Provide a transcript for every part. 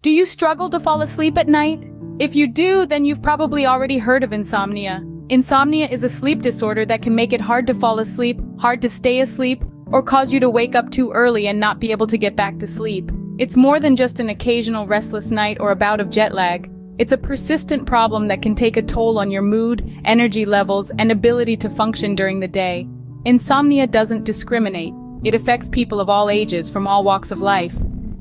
Do you struggle to fall asleep at night? If you do, then you've probably already heard of insomnia. Insomnia is a sleep disorder that can make it hard to fall asleep, hard to stay asleep, or cause you to wake up too early and not be able to get back to sleep. It's more than just an occasional restless night or a bout of jet lag. It's a persistent problem that can take a toll on your mood, energy levels, and ability to function during the day. Insomnia doesn't discriminate. It affects people of all ages from all walks of life.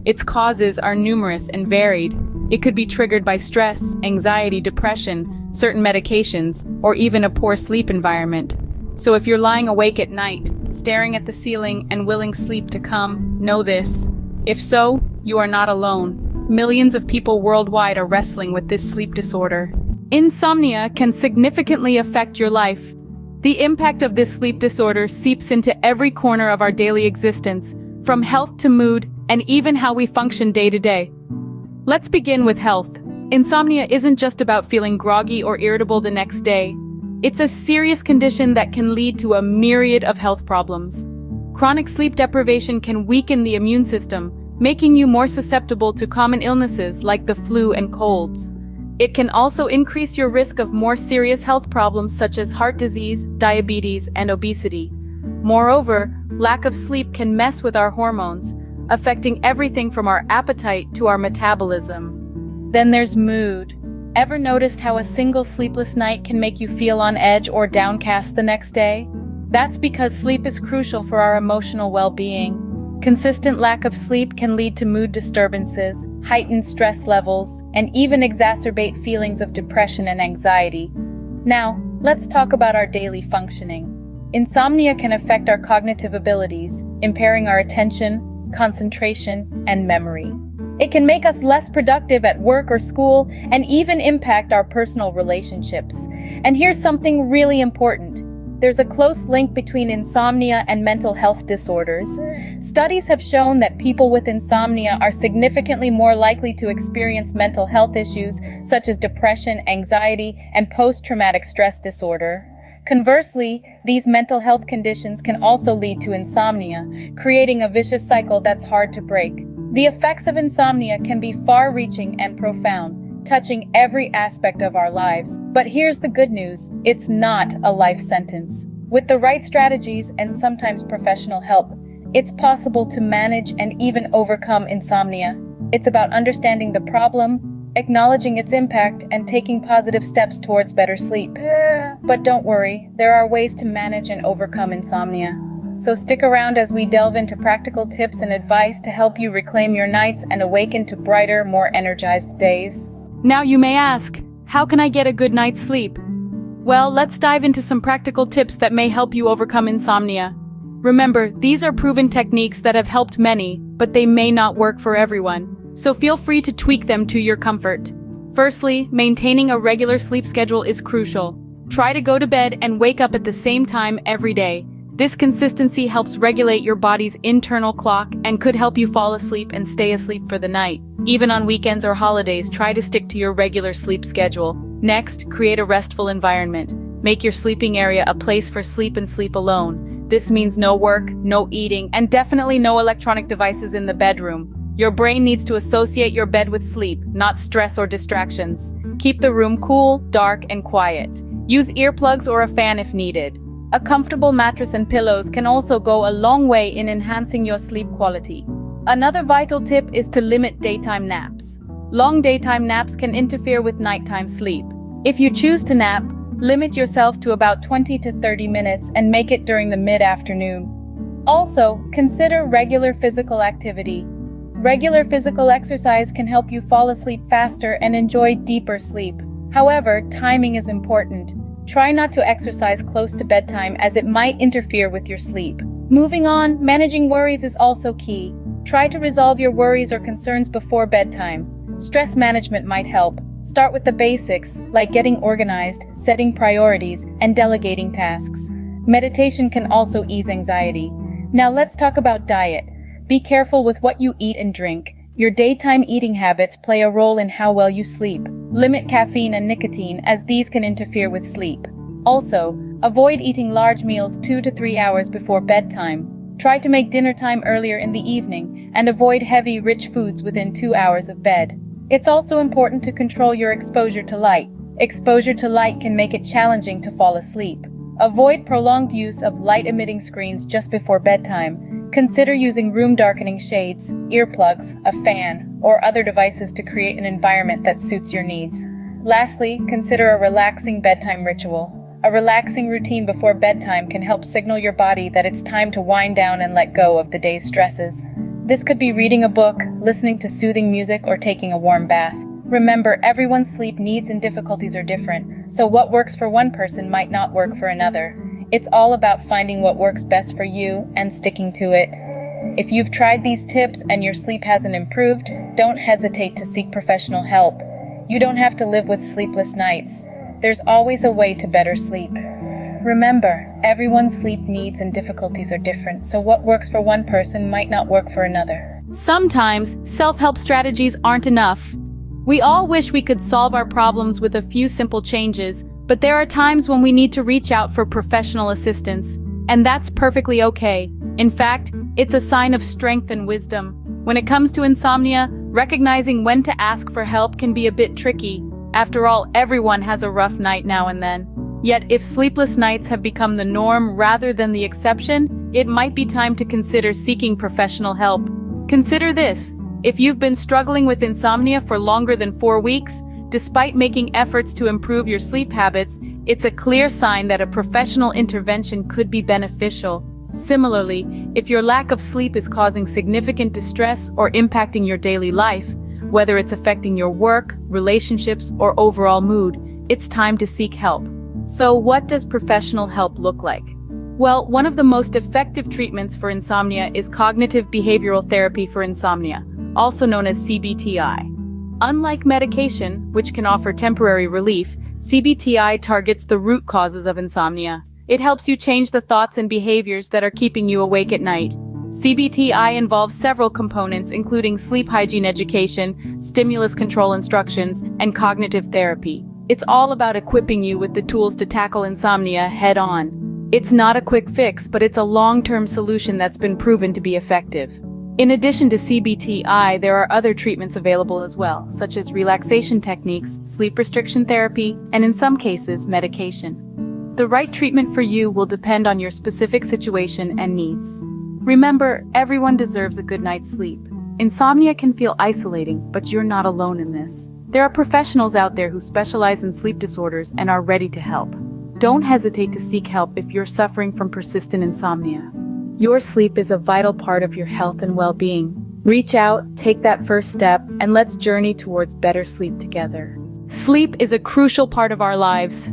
Its causes are numerous and varied. It could be triggered by stress, anxiety, depression, certain medications, or even a poor sleep environment. So if you're lying awake at night, staring at the ceiling and willing sleep to come, know this. If so, you are not alone. Millions of people worldwide are wrestling with this sleep disorder. Insomnia can significantly affect your life. The impact of this sleep disorder seeps into every corner of our daily existence, from health to mood, and even how we function day to day. Let's begin with health. Insomnia isn't just about feeling groggy or irritable the next day. It's a serious condition that can lead to a myriad of health problems. Chronic sleep deprivation can weaken the immune system, making you more susceptible to common illnesses like the flu and colds. It can also increase your risk of more serious health problems such as heart disease, diabetes, and obesity. Moreover, lack of sleep can mess with our hormones, affecting everything from our appetite to our metabolism. Then there's mood. Ever noticed how a single sleepless night can make you feel on edge or downcast the next day? That's because sleep is crucial for our emotional well-being. Consistent lack of sleep can lead to mood disturbances, heightened stress levels, and even exacerbate feelings of depression and anxiety. Now, let's talk about our daily functioning. Insomnia can affect our cognitive abilities, impairing our attention, concentration, and memory. It can make us less productive at work or school, and even impact our personal relationships. And here's something really important. There's a close link between insomnia and mental health disorders. Studies have shown that people with insomnia are significantly more likely to experience mental health issues such as depression, anxiety, and post-traumatic stress disorder. Conversely, these mental health conditions can also lead to insomnia, creating a vicious cycle that's hard to break. The effects of insomnia can be far-reaching and profound, touching every aspect of our lives. But here's the good news: it's not a life sentence. With the right strategies and sometimes professional help, it's possible to manage and even overcome insomnia. It's about understanding the problem, acknowledging its impact, and taking positive steps towards better sleep. But don't worry, there are ways to manage and overcome insomnia. So stick around as we delve into practical tips and advice to help you reclaim your nights and awaken to brighter, more energized days. Now you may ask, how can I get a good night's sleep? Well, let's dive into some practical tips that may help you overcome insomnia. Remember, these are proven techniques that have helped many, but they may not work for everyone. So feel free to tweak them to your comfort. Firstly, maintaining a regular sleep schedule is crucial. Try to go to bed and wake up at the same time every day. This consistency helps regulate your body's internal clock and could help you fall asleep and stay asleep for the night. Even on weekends or holidays, try to stick to your regular sleep schedule. Next, create a restful environment. Make your sleeping area a place for sleep and sleep alone. This means no work, no eating, and definitely no electronic devices in the bedroom. Your brain needs to associate your bed with sleep, not stress or distractions. Keep the room cool, dark, and quiet. Use earplugs or a fan if needed. A comfortable mattress and pillows can also go a long way in enhancing your sleep quality. Another vital tip is to limit daytime naps. Long daytime naps can interfere with nighttime sleep. If you choose to nap, limit yourself to about 20 to 30 minutes and make it during the mid-afternoon. Also, consider regular physical activity. Regular physical exercise can help you fall asleep faster and enjoy deeper sleep. However, timing is important. Try not to exercise close to bedtime as it might interfere with your sleep. Moving on, managing worries is also key. Try to resolve your worries or concerns before bedtime. Stress management might help. Start with the basics, like getting organized, setting priorities, and delegating tasks. Meditation can also ease anxiety. Now let's talk about diet. Be careful with what you eat and drink. Your daytime eating habits play a role in how well you sleep. Limit caffeine and nicotine, as these can interfere with sleep. Also, avoid eating large meals 2 to 3 hours before bedtime. Try to make dinner time earlier in the evening, and avoid heavy, rich foods within 2 hours of bed. It's also important to control your exposure to light. Exposure to light can make it challenging to fall asleep. Avoid prolonged use of light-emitting screens just before bedtime. Consider using room-darkening shades, earplugs, a fan, or other devices to create an environment that suits your needs. Lastly, consider a relaxing bedtime ritual. A relaxing routine before bedtime can help signal your body that it's time to wind down and let go of the day's stresses. This could be reading a book, listening to soothing music, or taking a warm bath. Remember, everyone's sleep needs and difficulties are different, so what works for one person might not work for another. It's all about finding what works best for you and sticking to it. If you've tried these tips and your sleep hasn't improved, don't hesitate to seek professional help. You don't have to live with sleepless nights. There's always a way to better sleep. Remember, everyone's sleep needs and difficulties are different, so what works for one person might not work for another. Sometimes, self-help strategies aren't enough. We all wish we could solve our problems with a few simple changes, but there are times when we need to reach out for professional assistance, and that's perfectly okay. In fact, it's a sign of strength and wisdom. When it comes to insomnia, recognizing when to ask for help can be a bit tricky. After all, everyone has a rough night now and then. Yet, if sleepless nights have become the norm rather than the exception, it might be time to consider seeking professional help. Consider this. If you've been struggling with insomnia for longer than 4 weeks, despite making efforts to improve your sleep habits, it's a clear sign that a professional intervention could be beneficial. Similarly, if your lack of sleep is causing significant distress or impacting your daily life, whether it's affecting your work, relationships, or overall mood, it's time to seek help. So, what does professional help look like? Well, one of the most effective treatments for insomnia is cognitive behavioral therapy for insomnia, also known as CBTI. Unlike medication, which can offer temporary relief, CBTI targets the root causes of insomnia. It helps you change the thoughts and behaviors that are keeping you awake at night. CBTI involves several components, including sleep hygiene education, stimulus control instructions, and cognitive therapy. It's all about equipping you with the tools to tackle insomnia head-on. It's not a quick fix, but it's a long-term solution that's been proven to be effective. In addition to CBTI, there are other treatments available as well, such as relaxation techniques, sleep restriction therapy, and in some cases, medication. The right treatment for you will depend on your specific situation and needs. Remember, everyone deserves a good night's sleep. Insomnia can feel isolating, but you're not alone in this. There are professionals out there who specialize in sleep disorders and are ready to help. Don't hesitate to seek help if you're suffering from persistent insomnia. Your sleep is a vital part of your health and well-being. Reach out, take that first step, and let's journey towards better sleep together. Sleep is a crucial part of our lives.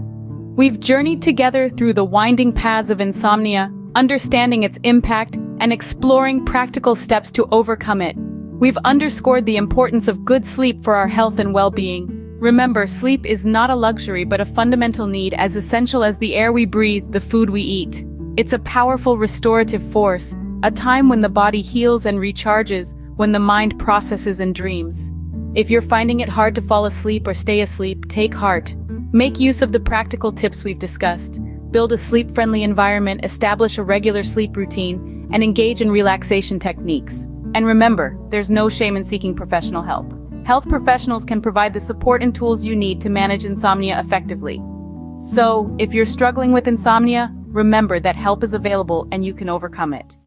We've journeyed together through the winding paths of insomnia, understanding its impact and exploring practical steps to overcome it. We've underscored the importance of good sleep for our health and well-being. Remember, sleep is not a luxury but a fundamental need, as essential as the air we breathe, the food we eat. It's a powerful restorative force, a time when the body heals and recharges, when the mind processes and dreams. If you're finding it hard to fall asleep or stay asleep, take heart. Make use of the practical tips we've discussed. Build a sleep-friendly environment, establish a regular sleep routine, and engage in relaxation techniques. And remember, there's no shame in seeking professional help. Health professionals can provide the support and tools you need to manage insomnia effectively. So, if you're struggling with insomnia, remember that help is available and you can overcome it.